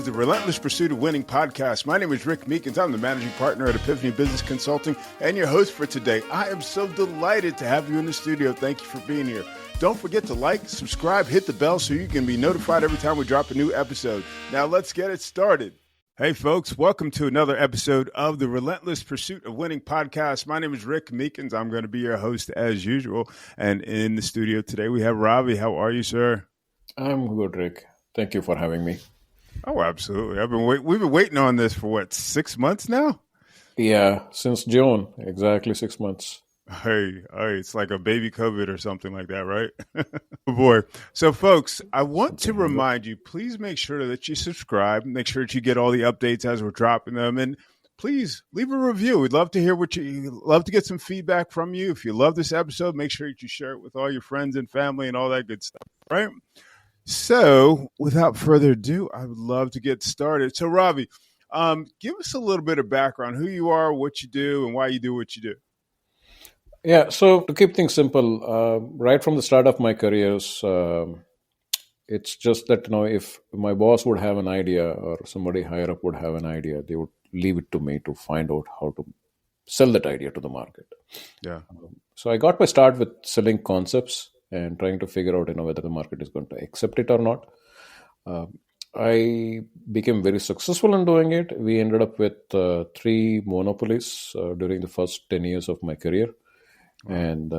is the Relentless Pursuit of Winning podcast. My name is Rick Meekins. I'm the managing partner at Epiphany Business Consulting and your host for today. I am so delighted to have you in the studio. Thank you for being here. Don't forget to like, subscribe, hit the bell so you can be notified every time we drop a new episode. Now let's get it started. Hey folks, welcome to another episode of the Relentless Pursuit of Winning podcast. My name is Rick Meekins. I'm going to be your host as usual. And in the studio today we have Ravi. How are you, sir? I'm good, Rick. Thank you for having me. Oh, absolutely. We've been waiting on this for 6 months now? Yeah, since June, exactly 6 months. Hey, it's like a baby COVID or something like that, right? Oh boy. So folks, I want to remind you, please make sure that you subscribe, make sure that you get all the updates as we're dropping them, and please leave a review. We'd love to hear love to get some feedback from you. If you love this episode, make sure that you share it with all your friends and family and all that good stuff, right? So without further ado, I would love to get started. So Ravi, give us a little bit of background, who you are, what you do, and why you do what you do. Yeah, so to keep things simple, right from the start of my careers, it's just that, if my boss would have an idea or somebody higher up would have an idea, they would leave it to me to find out how to sell that idea to the market. Yeah. So I got my start with selling concepts and trying to figure out, whether the market is going to accept it or not. I became very successful in doing it. We ended up with 3 monopolies during the first 10 years of my career. Wow. And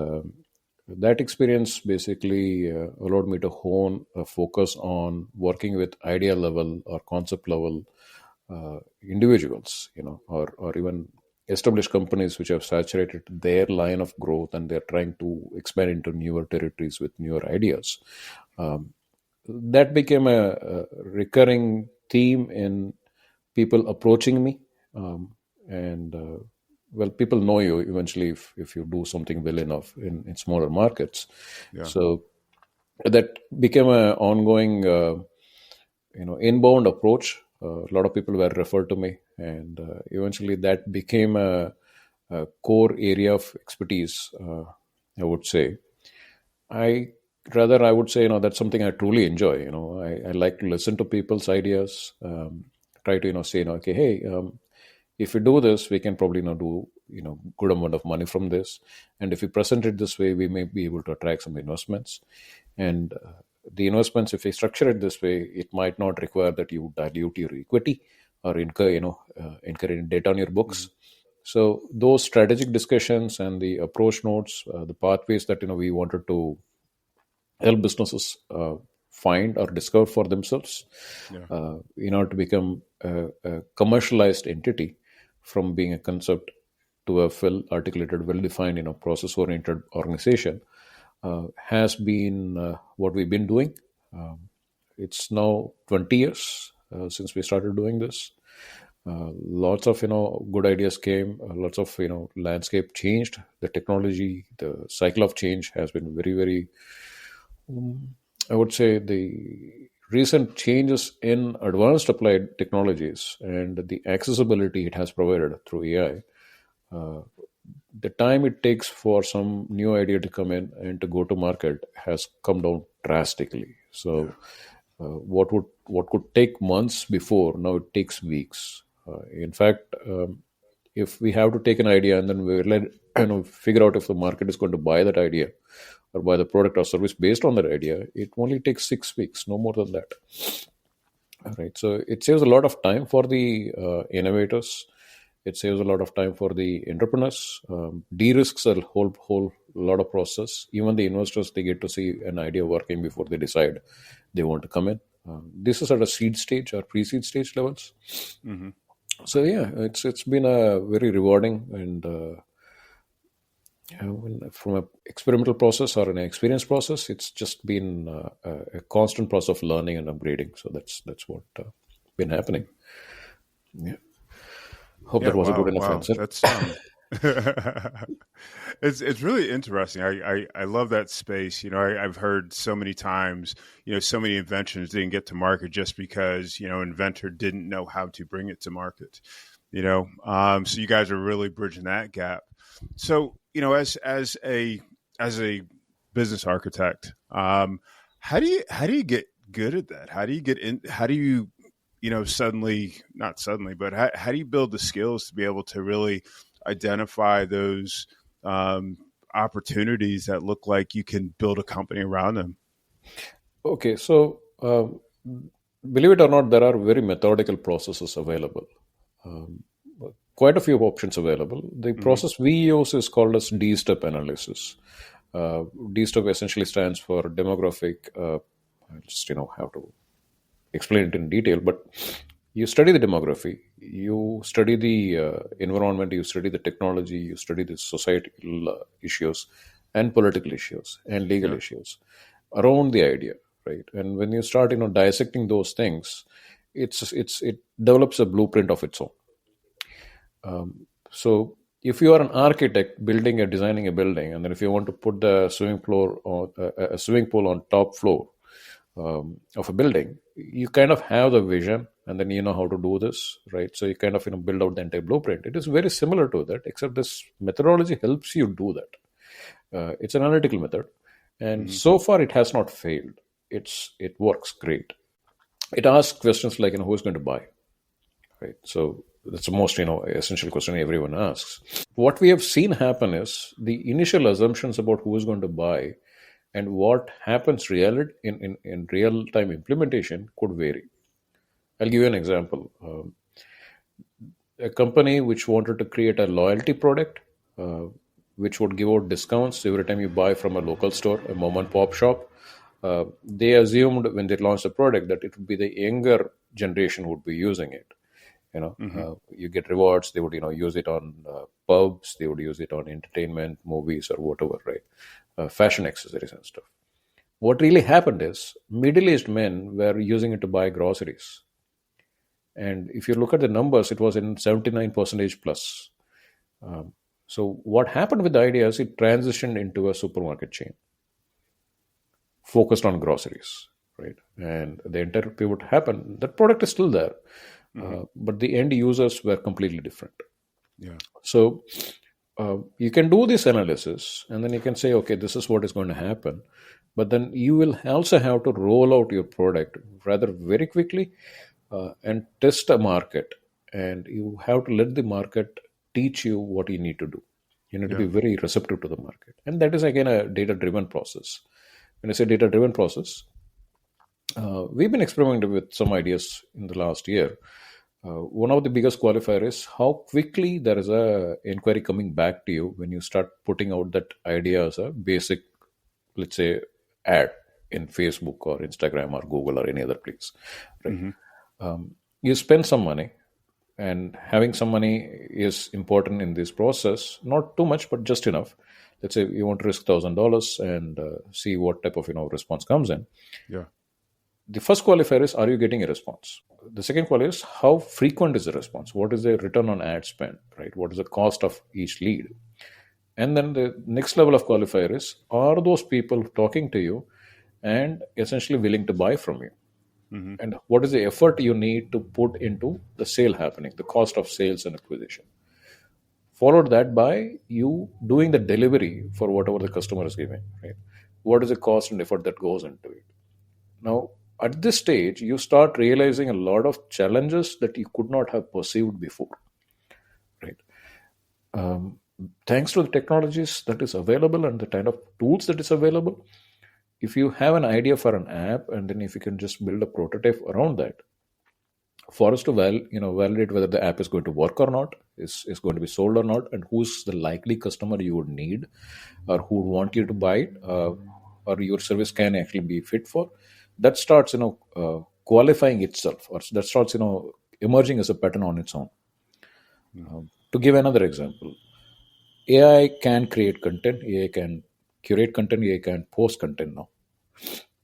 that experience basically allowed me to hone a focus on working with idea level or concept level individuals, or even established companies which have saturated their line of growth and they're trying to expand into newer territories with newer ideas. That became a recurring theme in people approaching me. People know you eventually if you do something well enough in smaller markets. Yeah. So that became an ongoing, inbound approach. A lot of people were referred to me, and eventually that became a core area of expertise, I would say. I would say, that's something I truly enjoy. I like to listen to people's ideas, try to, say, okay, hey, if we do this, we can probably do good amount of money from this. And if we present it this way, we may be able to attract some investments. And the investments, if we structure it this way, it might not require that you dilute your equity or incur any debt on your books. Mm-hmm. So those strategic discussions and the approach notes, the pathways that we wanted to help businesses find or discover for themselves, in order to become a commercialized entity from being a concept to a well-articulated, well-defined, process-oriented organization, has been what we've been doing. It's now 20 years since we started doing this. Lots of, good ideas came. Lots of, landscape changed. The technology, the cycle of change has been very, very, I would say the recent changes in advanced applied technologies and the accessibility it has provided through AI, the time it takes for some new idea to come in and to go to market has come down drastically. So what could take months before, now it takes weeks. In fact, if we have to take an idea and then we figure out if the market is going to buy that idea or buy the product or service based on that idea, it only takes 6 weeks, no more than that. All right. So it saves a lot of time for the innovators. It saves a lot of time for the entrepreneurs. De-risks a whole lot of process. Even the investors, they get to see an idea working before they decide they want to come in. This is at a seed stage or pre-seed stage levels. Mm-hmm. So yeah, it's been a very rewarding and from an experimental process or an experience process, it's just been a constant process of learning and upgrading. So that's what been happening. Yeah. Hope that was a good enough answer. That's it's really interesting. I love that space. I've heard so many times, so many inventions didn't get to market just because, inventor didn't know how to bring it to market. So you guys are really bridging that gap. So, as a business architect, how do you get good at that? How do you get in? How do you not suddenly, but how do you build the skills to be able to really identify those opportunities that look like you can build a company around them? Okay, so believe it or not, there are very methodical processes available. Um, Quite a few options available. The Mm-hmm. process we use is called as DSTEP analysis. DSTEP essentially stands for demographic. I just have to explain it in detail, but you study the demography, you study the environment, you study the technology, you study the societal issues and political issues and legal Yeah. issues around the idea, right? And when you start dissecting those things, it develops a blueprint of its own. So if you are an architect building or designing a building, and then if you want to put the a swimming pool on top floor of a building, you kind of have the vision, and then you know how to do this, right? So you kind of build out the entire blueprint. It is very similar to that, except this methodology helps you do that. It's an analytical method, and Mm-hmm. so far it has not failed. It works great. It asks questions like who's going to buy, right? So that's the most essential question everyone asks. What we have seen happen is the initial assumptions about who is going to buy and what happens in real time implementation could vary. I'll give you an example. A company which wanted to create a loyalty product, uh, which would give out discounts every time you buy from a local store, a mom and pop shop. They assumed when they launched the product that it would be the younger generation would be using it. Mm-hmm. You get rewards. They would use it on pubs. They would use it on entertainment, movies, or whatever, right? Fashion accessories and stuff. What really happened is middle-aged men were using it to buy groceries. And if you look at the numbers, it was in 79% plus. So what happened with the idea is it transitioned into a supermarket chain focused on groceries, right? And the entire pivot happened. That product is still there, but the end users were completely different. Yeah. So you can do this analysis, and then you can say, okay, this is what is going to happen. But then you will also have to roll out your product rather very quickly and test a market. And you have to let the market teach you what you need to do. You need to be Yeah. very receptive to the market. And that is, again, a data driven process. When I say data driven process, we've been experimenting with some ideas in the last year. One of the biggest qualifier is how quickly there is a inquiry coming back to you when you start putting out that idea as a basic, let's say, ad in Facebook or Instagram or Google or any other place, right? Mm-hmm. You spend some money, and having some money is important in this process. Not too much, but just enough. Let's say you want to risk $1,000 and see what type of response comes in. Yeah. The first qualifier is, are you getting a response? The second qualifier is, how frequent is the response? What is the return on ad spend, right? What is the cost of each lead? And then the next level of qualifier is, are those people talking to you and essentially willing to buy from you? Mm-hmm. And what is the effort you need to put into the sale happening, the cost of sales and acquisition? Followed that by you doing the delivery for whatever the customer is giving, right? What is the cost and effort that goes into it? Now, at this stage, you start realizing a lot of challenges that you could not have perceived before, right? Um, Thanks to the technologies that is available and the kind of tools that is available, if you have an idea for an app, and then if you can just build a prototype around that, for us to validate whether the app is going to work or not, is going to be sold or not, and who's the likely customer you would need or who would want you to buy it, or your service can actually be fit for, that starts qualifying itself, or that starts emerging as a pattern on its own. To give another example, AI can create content, AI can curate content, AI can post content. Now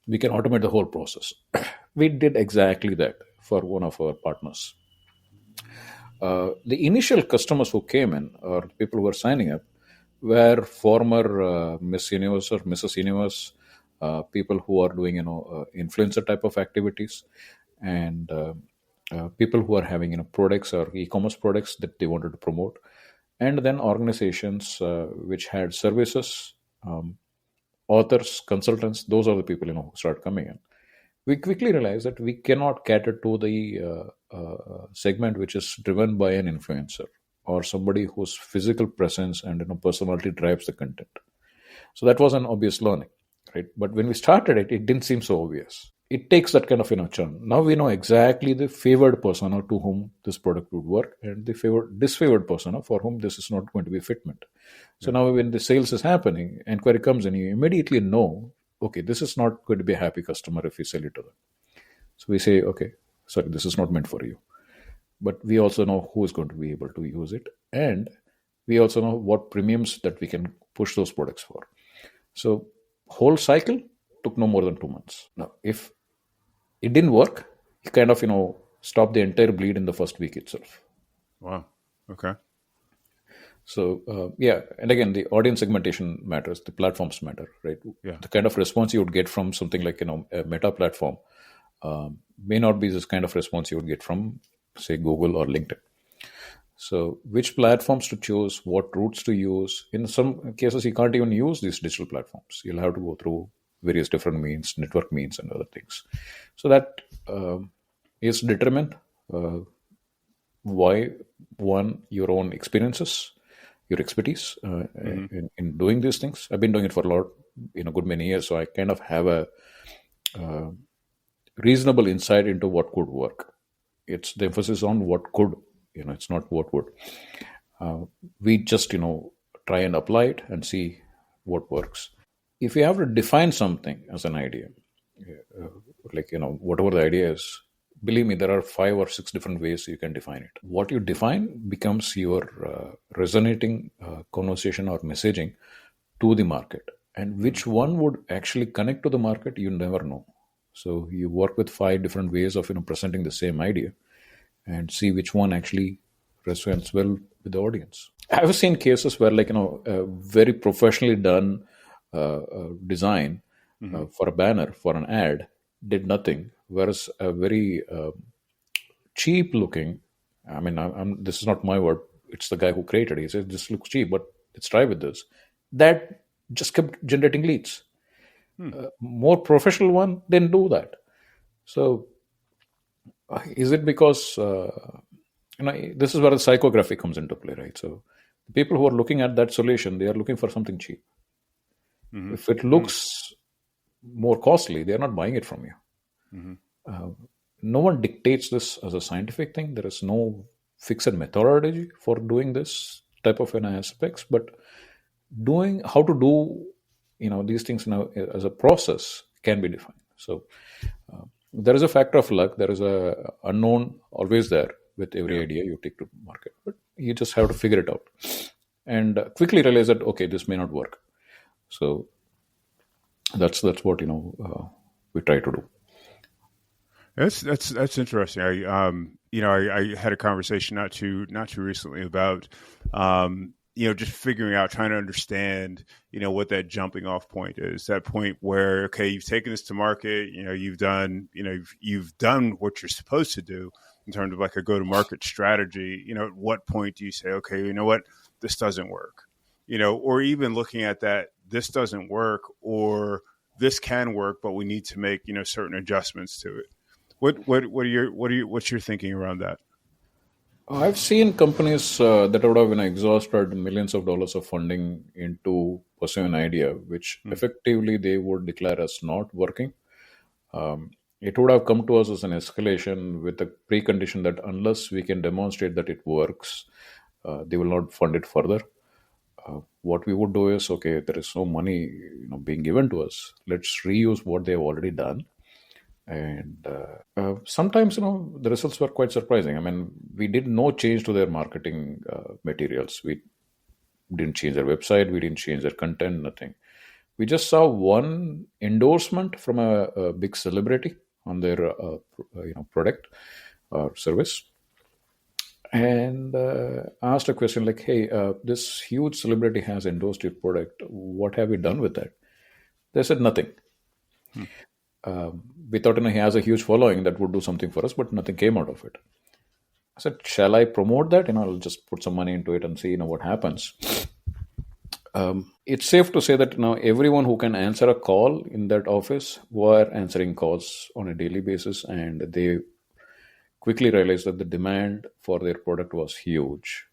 we can automate the whole process. We did exactly that for one of our partners. The initial customers who came in, or people who were signing up, were former Miss Universe or Mrs. Universe, people who are doing influencer type of activities, and people who are having products or e-commerce products that they wanted to promote, and then organizations which had services, authors, consultants. Those are the people who start coming in. we quickly realized that we cannot cater to the segment which is driven by an influencer or somebody whose physical presence and personality drives the content. So that was an obvious learning, right? But when we started it, it didn't seem so obvious. It takes that kind of churn. Now we know exactly the favored persona to whom this product would work, and the disfavored persona for whom this is not going to be a fitment. So now when the sales is happening, inquiry comes in, you immediately know, okay, this is not going to be a happy customer if we sell it to them. So we say, okay, sorry, this is not meant for you. But we also know who is going to be able to use it, and we also know what premiums that we can push those products for. So whole cycle took no more than 2 months. Now, if it didn't work, you kind of, stop the entire bleed in the first week itself. Wow. Okay. So, and again, the audience segmentation matters, the platforms matter, right? Yeah. The kind of response you would get from something like, a Meta platform may not be this kind of response you would get from, say, Google or LinkedIn. So which platforms to choose, what routes to use. In some cases, you can't even use these digital platforms. You'll have to go through various different means, network means, and other things. So that is determined by, one, your own experiences, your expertise in doing these things. I've been doing it for a good many years, so I kind of have a reasonable insight into what could work. It's the emphasis on what could, it's not what would. We just, try and apply it and see what works. If you have to define something as an idea, whatever the idea is, believe me, there are 5 or 6 different ways you can define it. What you define becomes your resonating conversation or messaging to the market. And which one would actually connect to the market, you never know. So you work with 5 different ways of presenting the same idea and see which one actually resonates well with the audience. I've seen cases where a very professionally done design for a banner, for an ad, did nothing, whereas a very cheap looking, this is not my word, it's the guy who created it. He says, this looks cheap, but let's try with this. That just kept generating leads. More professional one didn't do that. So is it because, this is where the psychography comes into play, right? So the people who are looking at that solution, they are looking for something cheap. If it looks more costly, they are not buying it from you. No one dictates this as a scientific thing. There is no fixed methodology for doing this type of aspects, but how to do these things as a process can be defined. So there is a factor of luck. There is a unknown always there with every idea you take to market, but you just have to figure it out and quickly realize that, okay, this may not work. So that's what we try to do. That's interesting. I had a conversation not too recently about just figuring out, trying to understand what that jumping off point is. That point where, okay, you've taken this to market. You've done what you're supposed to do in terms of like a go-to-market strategy. At what point do you say, okay, you know what, this doesn't work? Or even looking at that, this doesn't work, or this can work, but we need to make certain adjustments to it. What's your thinking around that? I've seen companies that would have exhausted millions of dollars of funding into pursuing an idea, which effectively they would declare as not working. It would have come to us as an escalation with a precondition that unless we can demonstrate that it works, they will not fund it further. What we would do is, okay, there is no money being given to us. Let's reuse what they have already done. And sometimes, the results were quite surprising. We did no change to their marketing materials. We didn't change their website. We didn't change their content, nothing. We just saw one endorsement from a big celebrity on their product or service. And asked a question like, hey, this huge celebrity has endorsed your product. What have you done with that? They said nothing. We thought he has a huge following that would do something for us, but nothing came out of it. I said, shall I promote that? I'll just put some money into it and see what happens. It's safe to say that now everyone who can answer a call in that office were answering calls on a daily basis, and they quickly realized that the demand for their product was huge.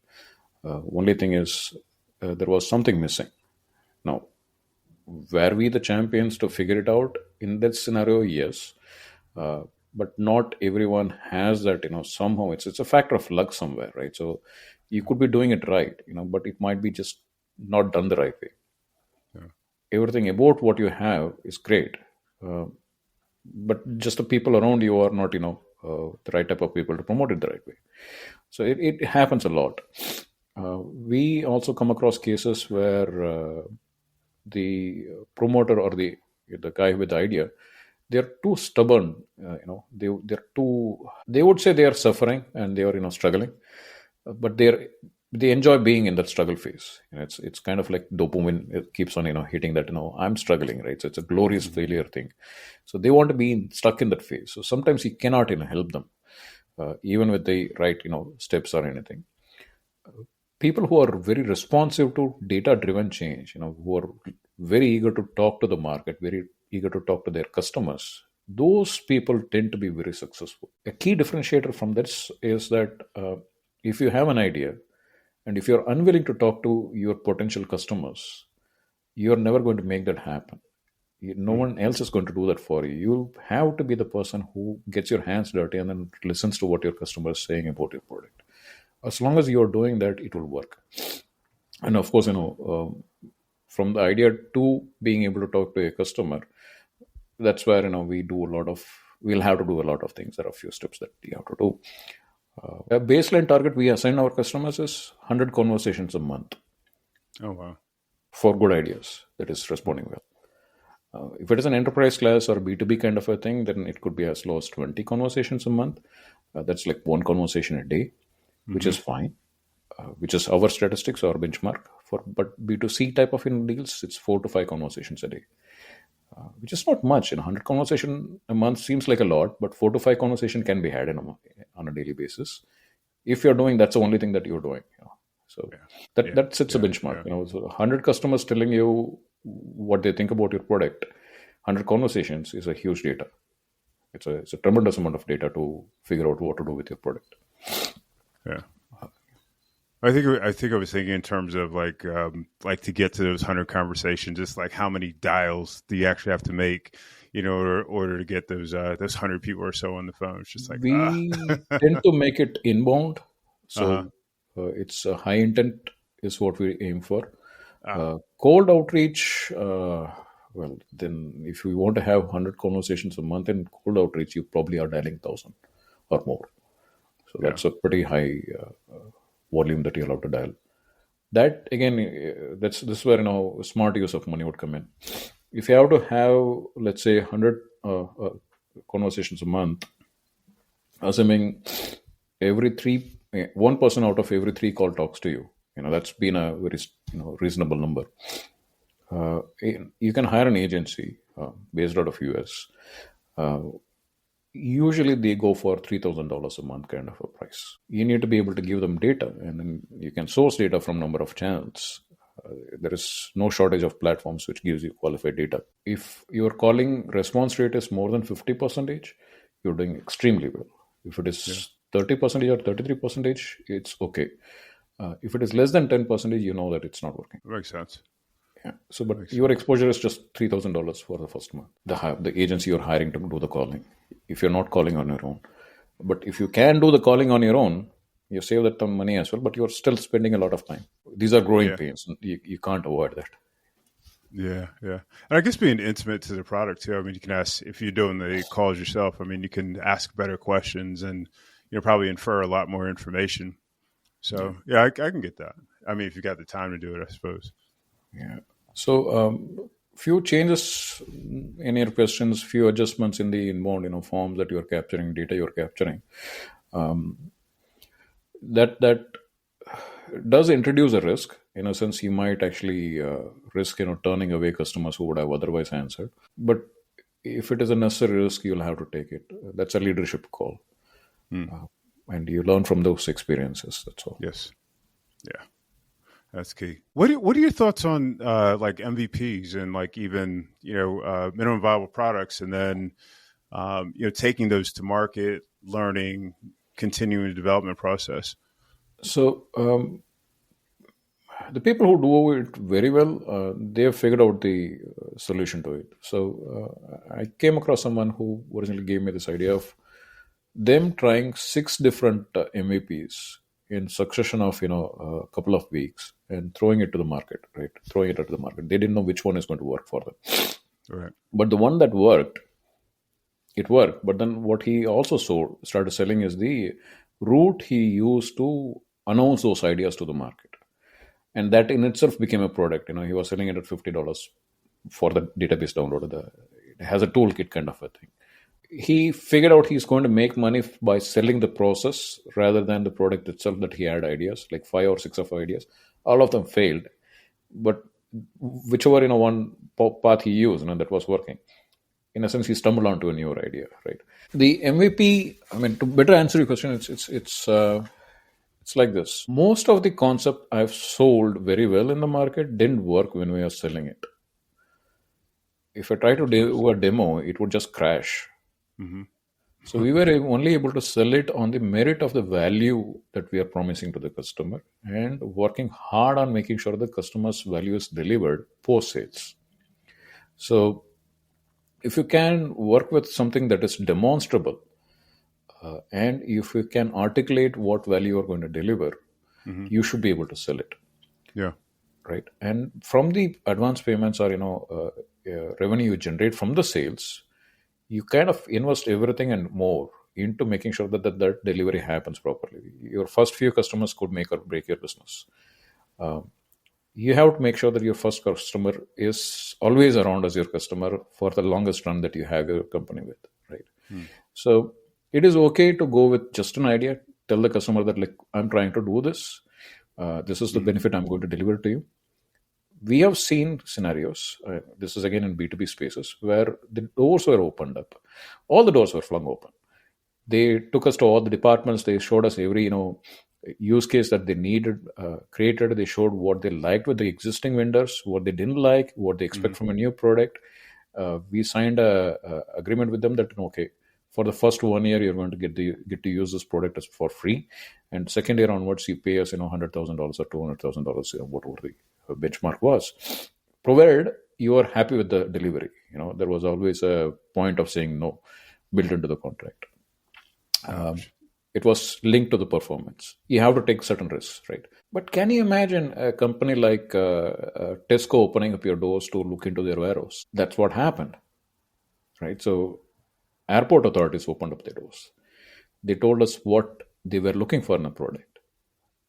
Only thing is, there was something missing. Now, were we the champions to figure it out in that scenario? Yes. But not everyone has that, somehow it's a factor of luck somewhere, right? So you could be doing it right, but it might be just not done the right way. Yeah. Everything about what you have is great. But just the people around you are not, the right type of people to promote it the right way. So it happens a lot. We also come across cases where the promoter or the guy with the idea, they're too stubborn. They would say they are suffering and they are struggling, but they enjoy being in that struggle phase. It's kind of like dopamine. It keeps on hitting that I'm struggling, right? So it's a glorious failure thing. So they want to be stuck in that phase. So sometimes you cannot help them, even with the right steps or anything. People who are very responsive to data driven change, who are very eager to talk to the market, very eager to talk to their customers, those people tend to be very successful. A key differentiator from this is that if you have an idea and if you're unwilling to talk to your potential customers, you're never going to make that happen. No one else is going to do that for you. You have to be the person who gets your hands dirty and then listens to what your customer is saying about your product. As long as you're doing that, it will work. And of course, from the idea to being able to talk to a customer, that's where we'll have to do a lot of things. There are a few steps that we have to do. A baseline target we assign our customers is 100 conversations a month. Oh, wow. For good ideas that is responding well. If it is an enterprise class or B2B kind of a thing, then it could be as low as 20 conversations a month. That's like one conversation a day, which is fine, which is our statistics or benchmark. But B2C type of deals, it's 4 to 5 conversations a day, which is not much. 100 conversation a month seems like a lot, but 4 to 5 conversation can be had on a daily basis. If you're doing, that's the only thing that you're doing. So that sets a benchmark. So 100 customers telling you what they think about your product, 100 conversations is a huge data. It's a tremendous amount of data to figure out what to do with your product. Yeah. I think I was thinking in terms of like to get to those 100 conversations, just like how many dials do you actually have to make, in order to get those 100 people or so on the phone. It's just like we tend to make it inbound, so it's a high intent is what we aim for. Cold outreach, well, then if we want to have 100 conversations a month in cold outreach, you probably are dialing 1,000 or more. So that's a pretty high volume that you'll have to dial. That again, this is where smart use of money would come in. If you have to have, let's say, 100 conversations a month, assuming one person out of every 3 call talks to you, that's been a very reasonable number. You can hire an agency based out of US. Usually they go for $3,000 a month kind of a price. You need to be able to give them data, and then you can source data from number of channels. There is no shortage of platforms which gives you qualified data. If your calling response rate is more than 50%, you're doing extremely well. If it is 30% or 33%, it's okay. If it is less than 10%, you know that it's not working. That makes sense. Yeah. So, but your exposure is just $3,000 for the first month. The agency you're hiring to do the calling, if you're not calling on your own. But if you can do the calling on your own, you save that money as well, but you're still spending a lot of time. These are growing pains. You can't avoid that. Yeah. And I guess being intimate to the product too. I mean, you can ask, if you're doing the calls yourself, I mean, you can ask better questions and probably infer a lot more information. So I can get that. I mean, if you got the time to do it, I suppose. Yeah. So few changes in your questions, few adjustments in the inbound, forms that you're capturing, data you're capturing. That does introduce a risk. In a sense, you might actually risk, turning away customers who would have otherwise answered. But if it is a necessary risk, you'll have to take it. That's a leadership call. And you learn from those experiences. That's all. Yes. Yeah. That's key. What are your thoughts on like MVPs and like even minimum viable products, and then taking those to market, learning, continuing the development process? So the people who do it very well, they have figured out the solution to it. So I came across someone who originally gave me this idea of them trying 6 different MVPs in succession of a couple of weeks and throwing it to the market, right? Throwing it at the market. They didn't know which one is going to work for them. Right. But the one that worked, it worked. But then what he also started selling is the route he used to announce those ideas to the market. And that in itself became a product. He was selling it at $50 for the database download. It has a toolkit kind of a thing. He figured out he's going to make money by selling the process rather than the product itself, that he had ideas, like 5 or 6 of ideas. All of them failed. But whichever, one path he used, that was working. In a sense, he stumbled onto a newer idea, right? The MVP, to better answer your question, it's like this. Most of the concept I've sold very well in the market didn't work when we were selling it. If I try to do a demo, it would just crash. Mm-hmm. So we were only able to sell it on the merit of the value that we are promising to the customer and working hard on making sure the customer's value is delivered post-sales. So if you can work with something that is demonstrable, and if you can articulate what value you are going to deliver, you should be able to sell it. Yeah. Right. And from the advance payments or, revenue you generate from the sales, you kind of invest everything and more into making sure that delivery happens properly. Your first few customers could make or break your business. You have to make sure that your first customer is always around as your customer for the longest run that you have your company with, right? So it is okay to go with just an idea. Tell the customer that, like, I'm trying to do this. This is the benefit I'm going to deliver to you. We have seen scenarios, this is again in B2B spaces, where the doors were opened up. All the doors were flung open. They took us to all the departments. They showed us every, use case that they needed, created. They showed what they liked with the existing vendors, what they didn't like, what they expect from a new product. We signed a agreement with them that, okay, for the first 1 year, you're going to get to use this product as for free. And second year onwards, you pay us, $100,000 or $200,000, whatever the benchmark was, provided you are happy with the delivery. There was always a point of saying no built into the contract. It was linked to the performance. You have to take certain risks, right? But can you imagine a company like Tesco opening up your doors to look into their warehouse? That's what happened, right? So airport authorities opened up their doors. They told us what they were looking for in a product.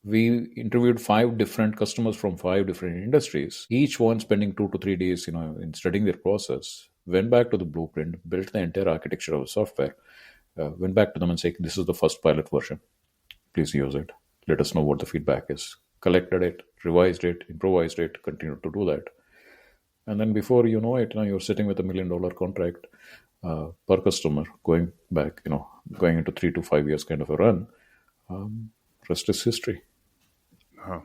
We interviewed 5 different customers from 5 different industries, each one spending 2 to 3 days, in studying their process, went back to the blueprint, built the entire architecture of the software, went back to them and said, this is the first pilot version. Please use it. Let us know what the feedback is. Collected it, revised it, improvised it, continued to do that. And then before you know it, you're sitting with $1 million contract per customer, going back, going into 3 to 5 years kind of a run. Rest is history. Wow.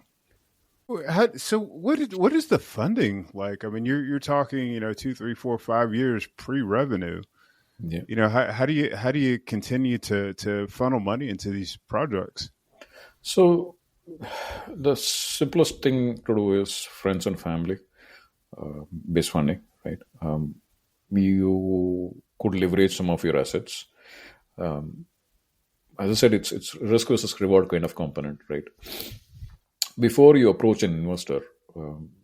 So what is the funding like? You're talking, 2, 3, 4, 5 years pre-revenue. Yeah. How do you continue to funnel money into these projects? So the simplest thing to do is friends and family based funding, right? You could leverage some of your assets. As I said, it's risk versus reward kind of component, right? Before you approach an investor,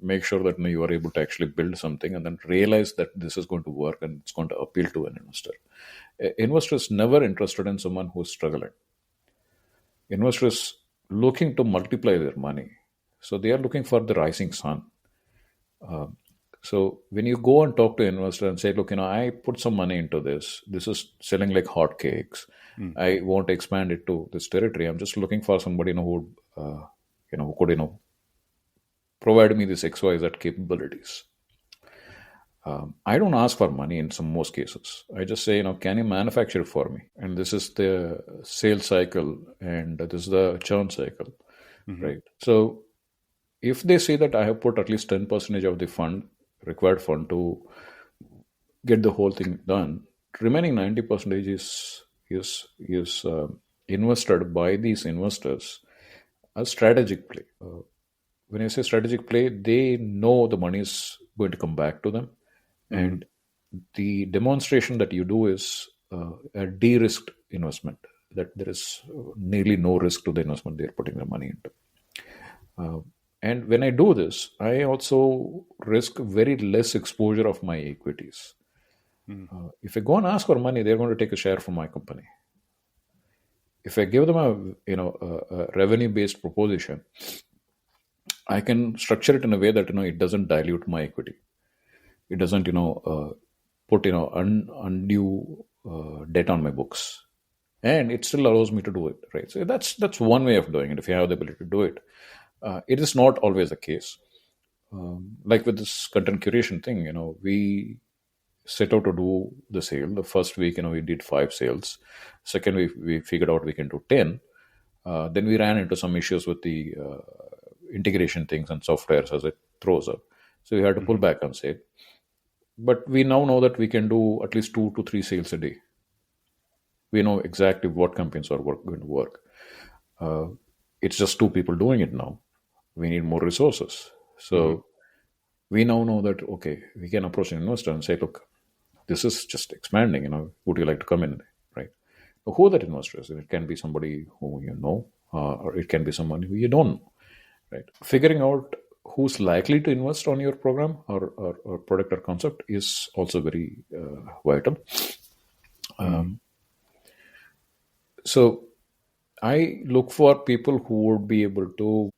make sure that you are able to actually build something and then realize that this is going to work and it's going to appeal to an investor. Investor is never interested in someone who is struggling. Investor is looking to multiply their money. So they are looking for the rising sun. So when you go and talk to an investor and say, look, I put some money into this. This is selling like hotcakes. I want to expand it to this territory. I'm just looking for somebody who could provide me this XYZ capabilities. I don't ask for money in most cases. I just say, can you manufacture it for me? And this is the sales cycle and this is the churn cycle, right? So if they see that I have put at least 10% of the required fund to get the whole thing done, remaining 90% is invested by these investors as strategic play. When I say strategic play, they know the money is going to come back to them, and the demonstration that you do is a de-risked investment, that there is nearly no risk to the investment they're putting the money into. And when I do this, I also risk very less exposure of my equities. If I go and ask for money, they're going to take a share from my company. If I give them a revenue-based proposition, I can structure it in a way that it doesn't dilute my equity. It doesn't put undue debt on my books, and it still allows me to do it, right? So that's one way of doing it. If you have the ability to do it, it is not always the case. Like with this content curation thing, we set out to do the sale. The first week, we did 5 sales. Second week, we figured out we can do 10. Then we ran into some issues with the integration things and softwares as it throws up. So we had to pull back on sale. But we now know that we can do at least 2 to 3 sales a day. We know exactly what campaigns are going to work. It's just 2 people doing it now. We need more resources. So we now know that, okay, we can approach an investor and say, look, this is just expanding, would you like to come in, right? So who that investor is? It can be somebody who you know, or it can be someone who you don't know, right? Figuring out who's likely to invest on your program or product or concept is also very vital. So I look for people who would be able to,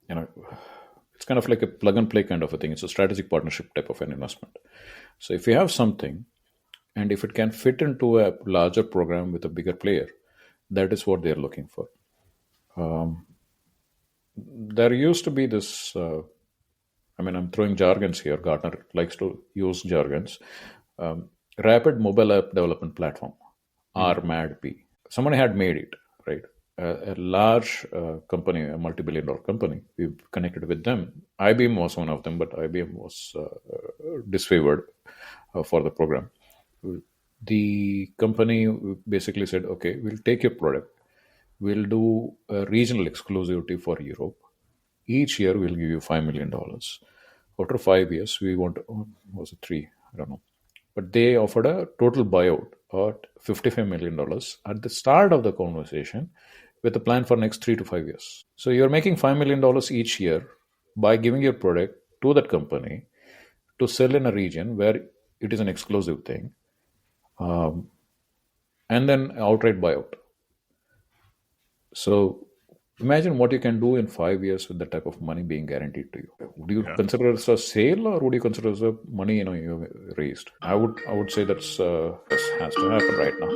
it's kind of like a plug and play kind of a thing. It's a strategic partnership type of an investment. So if you have something, and if it can fit into a larger program with a bigger player, that is what they're looking for. There used to be this, I'm throwing jargons here. Gartner likes to use jargons. Rapid Mobile App Development Platform, RMADP. Somebody had made it, right? A large company, a multi-billion-dollar company. We connected with them. IBM was one of them, but IBM was disfavored for the program. The company basically said, okay, we'll take your product. We'll do a regional exclusivity for Europe. Each year, we'll give you $5 million. After 5 years, we want, was it 3? I don't know. But they offered a total buyout at $55 million at the start of the conversation with a plan for next 3 to 5 years. So you're making $5 million each year by giving your product to that company to sell in a region where it is an exclusive thing, and then outright buyout. So imagine what you can do in 5 years with that type of money being guaranteed to you. Would you consider it as a sale, or would you consider it as a money you raised? I would say that has to happen right now.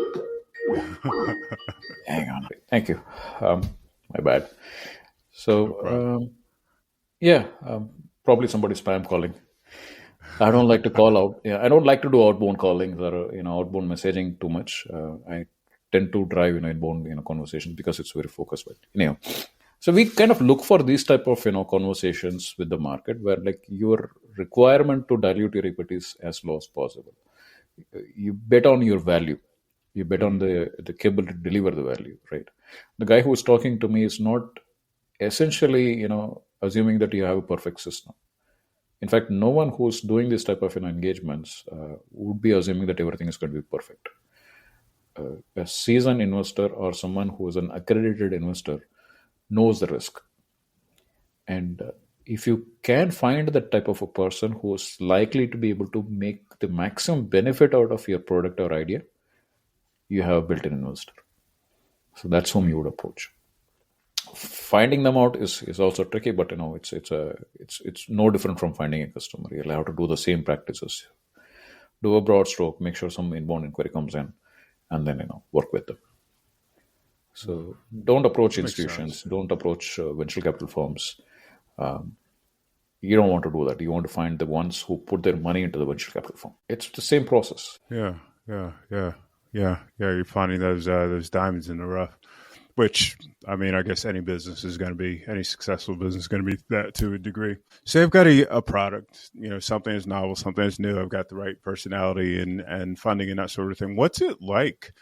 Hang on. Thank you. My bad. So, probably somebody spam calling. I don't like to call out. Yeah, I don't like to do outbound calling or outbound messaging too much. I tend to drive inbound conversations because it's very focused. But anyhow, so we kind of look for these type of conversations with the market where like your requirement to dilute your equity is as low as possible. You bet on your value. You bet on the capability to deliver the value, right? The guy who is talking to me is not essentially assuming that you have a perfect system. In fact, no one who's doing this type of engagements would be assuming that everything is going to be perfect. A seasoned investor or someone who is an accredited investor knows the risk. And if you can find that type of a person who is likely to be able to make the maximum benefit out of your product or idea, you have a built-in investor. So that's whom you would approach. Finding them out is also tricky, but it's no different from finding a customer. You'll have to do the same practices. Do a broad stroke, make sure some inbound inquiry comes in, and then work with them. So don't approach institutions, don't approach venture capital firms. You don't want to do that. You want to find the ones who put their money into the venture capital firm. It's the same process. Yeah. You're finding those diamonds in the rough. which, I mean, I guess any successful business is going to be that to a degree. Say I've got a product, something that's novel, something that's new. I've got the right personality and funding and that sort of thing. What's it like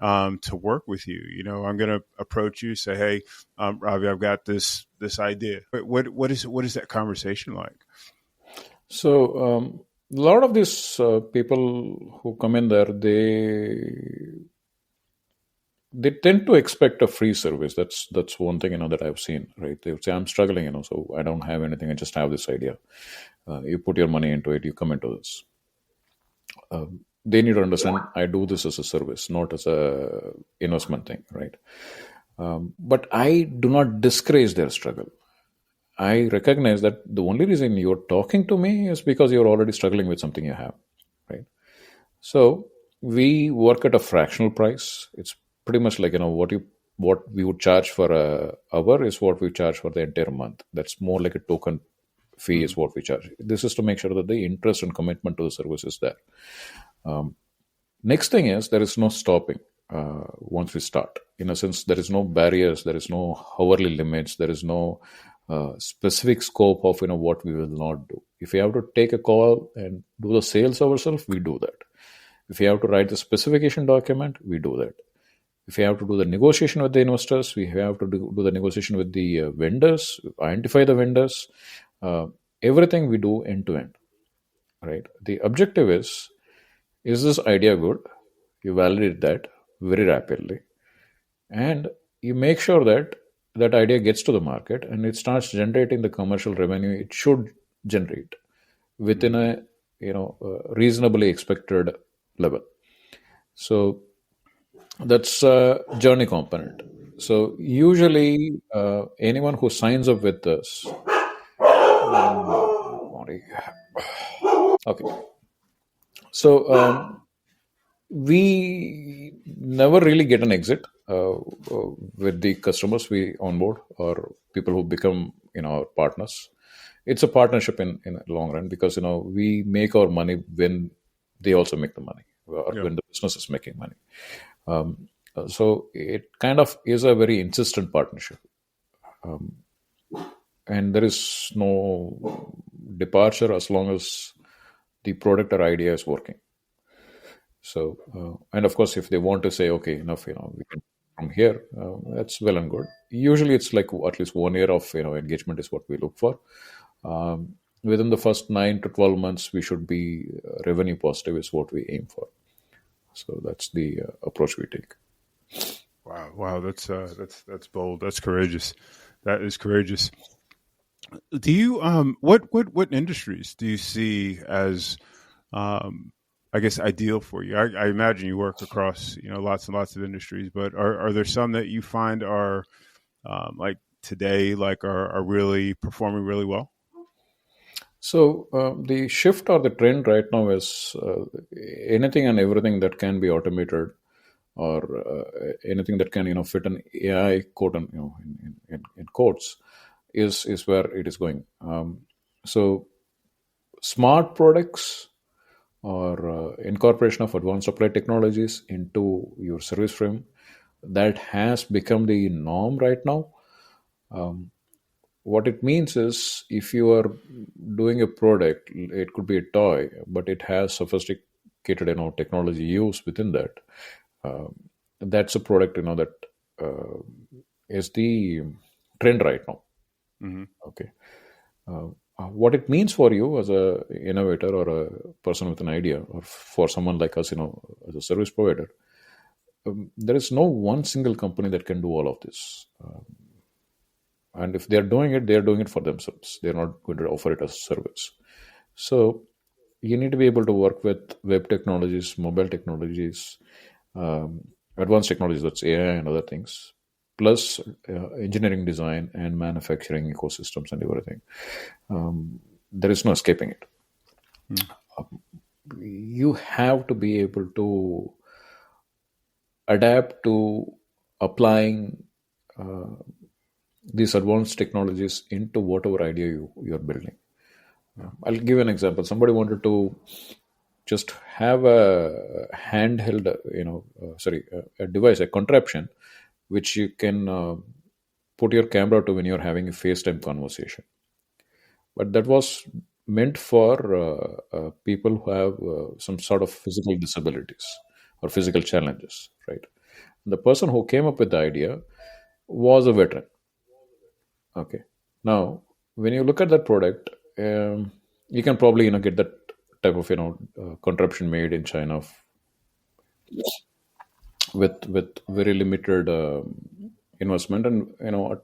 to work with you? I'm going to approach you, say, hey, Ravi, I've got this idea. What is that conversation like? So a lot of these people who come in there, they tend to expect a free service. That's one thing that I've seen. Right? They would say, I'm struggling, so I don't have anything. I just have this idea. You put your money into it. You come into this. They need to understand, I do this as a service, not as a investment thing, right? But I do not discourage their struggle. I recognize that the only reason you're talking to me is because you're already struggling with something you have, right? So we work at a fractional price. It's pretty much like, what we would charge for an hour is what we charge for the entire month. That's more like a token fee is what we charge. This is to make sure that the interest and commitment to the service is there. Next thing is, there is no stopping once we start. In a sense, there is no barriers, there is no hourly limits, there is no specific scope of what we will not do. If we have to take a call and do the sales ourselves, we do that. If we have to write the specification document, we do that. If we have to do the negotiation with the investors, we have to do the negotiation with the vendors, identify the vendors. Everything we do end to end, right? The objective is this idea good? You validate that very rapidly, and you make sure that that idea gets to the market and it starts generating the commercial revenue it should generate within a reasonably expected level. So that's a journey component. So usually anyone who signs up with us, okay. So we never really get an exit with the customers we onboard or people who become our partners. It's a partnership in the long run because we make our money when they also make the money, or when the business is making money. So it kind of is a very insistent partnership, and there is no departure as long as the product or idea is working. So, and of course, if they want to say, okay, enough, we can from here, that's well and good. Usually it's like at least 1 year of, engagement is what we look for. Within the first 9 to 12 months, we should be revenue positive is what we aim for. So that's the approach we take. Wow. That's bold. That's courageous. That is courageous. Do you, what industries do you see as, I guess, ideal for you? I imagine you work across, lots and lots of industries, but are there some that you find are like today, are really performing really well? So the shift or the trend right now is anything and everything that can be automated, or anything that can fit an AI code in quotes is where it is going. So smart products or incorporation of advanced supply technologies into your service frame, that has become the norm right now. What it means is, if you are doing a product, it could be a toy, but it has sophisticated technology used within that. That's a product that is the trend right now. Mm-hmm. Okay. What it means for you as a innovator or a person with an idea, or for someone like us, as a service provider, there is no one single company that can do all of this. And if they're doing it for themselves. They're not going to offer it as a service. So you need to be able to work with web technologies, mobile technologies, advanced technologies, that's AI and other things, plus engineering, design, and manufacturing ecosystems and everything. There is no escaping it. You have to be able to adapt to applying these advanced technologies into whatever idea you're building. I'll give an example. Somebody wanted to just have a handheld, a device, a contraption which you can put your camera to when you're having a FaceTime conversation. But that was meant for people who have some sort of physical disabilities or physical challenges, right? The person who came up with the idea was a veteran. Okay. Now, when you look at that product, you can probably get that type of contraption made in China with very limited investment, and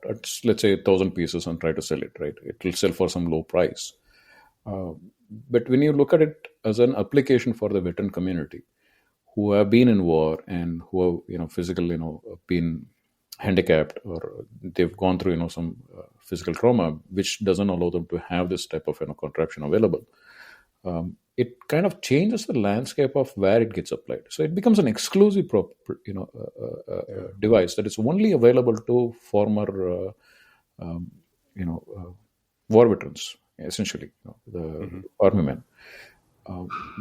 at let's say 1,000 pieces and try to sell it. Right, it will sell for some low price. But when you look at it as an application for the veteran community who have been in war and who have physically been handicapped, or they've gone through some physical trauma which doesn't allow them to have this type of contraption available, it kind of changes the landscape of where it gets applied. So it becomes an exclusive device that is only available to former war veterans, essentially the army men.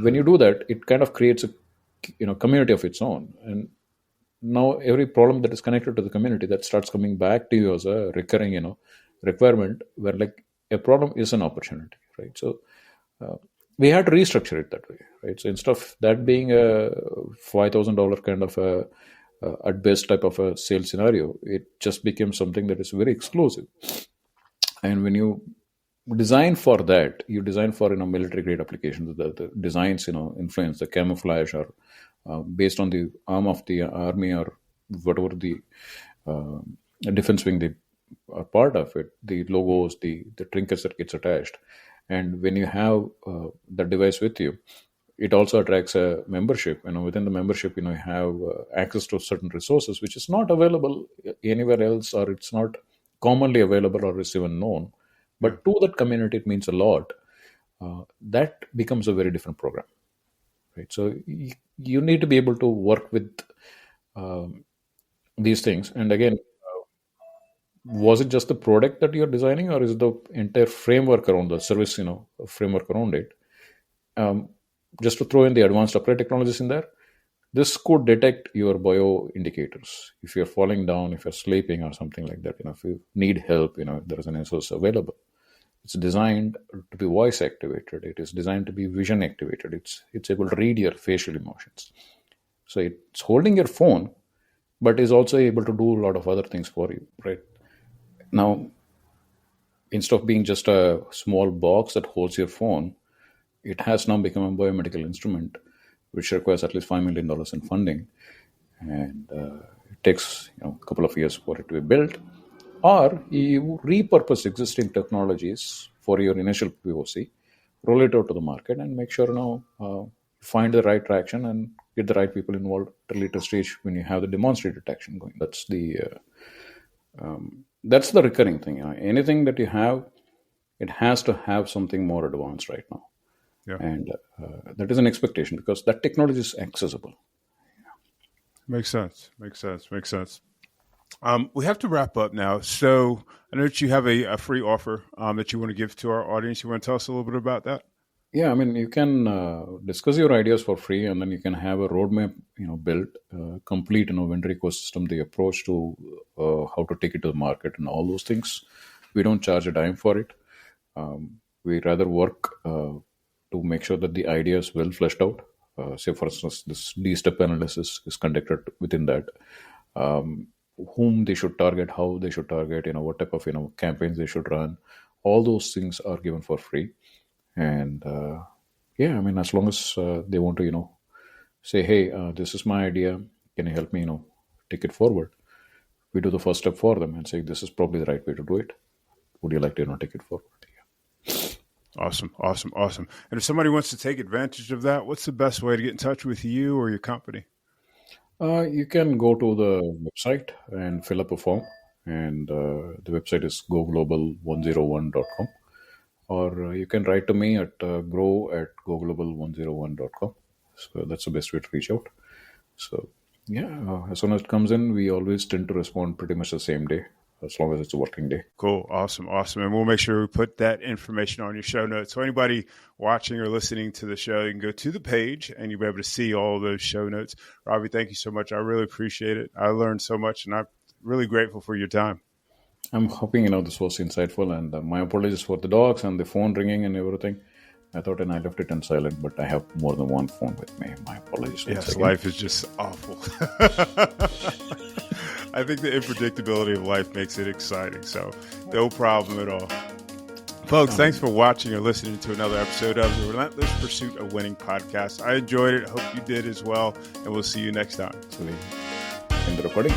When you do that, it kind of creates a community of its own, and now every problem that is connected to the community, that starts coming back to you as a recurring requirement, where like a problem is an opportunity, right? So we had to restructure it that way, right? So instead of that being a $5,000 kind of a at best type of a sales scenario, it just became something that is very exclusive. And when you design for that, you design for military grade applications. The designs influence the camouflage, or based on the arm of the army, or whatever the defense wing they are part of it, the logos, the trinkets that gets attached. And when you have the device with you, it also attracts a membership. Within the membership, you have access to certain resources which is not available anywhere else, or it's not commonly available, or is even known. But to that community, it means a lot. That becomes a very different program, right? So you need to be able to work with these things. And again, was it just the product that you're designing, or is it the entire framework around the service, framework around it? Just to throw in the advanced upright technologies in there, this could detect your bio indicators. If you're falling down, if you're sleeping or something like that, if you need help, if there is an resource available. It's designed to be voice activated. It is designed to be vision activated. It's able to read your facial emotions. So it's holding your phone, but is also able to do a lot of other things for you, right? Now, instead of being just a small box that holds your phone, it has now become a biomedical instrument, which requires at least $5 million in funding. And it takes a couple of years for it to be built. Or you repurpose existing technologies for your initial POC, roll it out to the market, and make sure find the right traction and get the right people involved at a later stage when you have the demonstrated traction going. That's the recurring thing. Anything that you have, it has to have something more advanced right now. Yeah. And that is an expectation, because that technology is accessible. Makes sense. We have to wrap up now. So I know that you have a free offer that you want to give to our audience. You want to tell us a little bit about that? Yeah, you can discuss your ideas for free, and then you can have a roadmap, built, complete, vendor ecosystem, the approach to how to take it to the market, and all those things. We don't charge a dime for it. We rather work to make sure that the idea is well fleshed out. Say, for instance, this DSTEP analysis is conducted within that. Whom they should target, how they should target, what type of campaigns they should run. All those things are given for free. And as long as they want to say, hey, this is my idea, can you help me take it forward, we do the first step for them and say, this is probably the right way to do it. Would you like to take it forward? Awesome. And if somebody wants to take advantage of that, what's the best way to get in touch with you or your company? You can go to the website and fill up a form, and the website is goglobal101.com, or you can write to me at grow@goglobal101.com. So that's the best way to reach out. So as soon as it comes in, we always tend to respond pretty much the same day, as long as it's a working day. Cool. Awesome. And we'll make sure we put that information on your show notes. So anybody watching or listening to the show, you can go to the page and you'll be able to see all those show notes. Ravi, thank you so much. I really appreciate it. I learned so much, and I really grateful for your time. I'm hoping, this was insightful, and my apologies for the dogs and the phone ringing and everything. I thought I left it on silent, but I have more than one phone with me. My apologies once again. Life is just awful. I think the unpredictability of life makes it exciting, so no problem at all. Folks, thanks for watching or listening to another episode of the Relentless Pursuit of Winning podcast. I enjoyed it. Hope you did as well, and we'll see you next time. So, in the recording.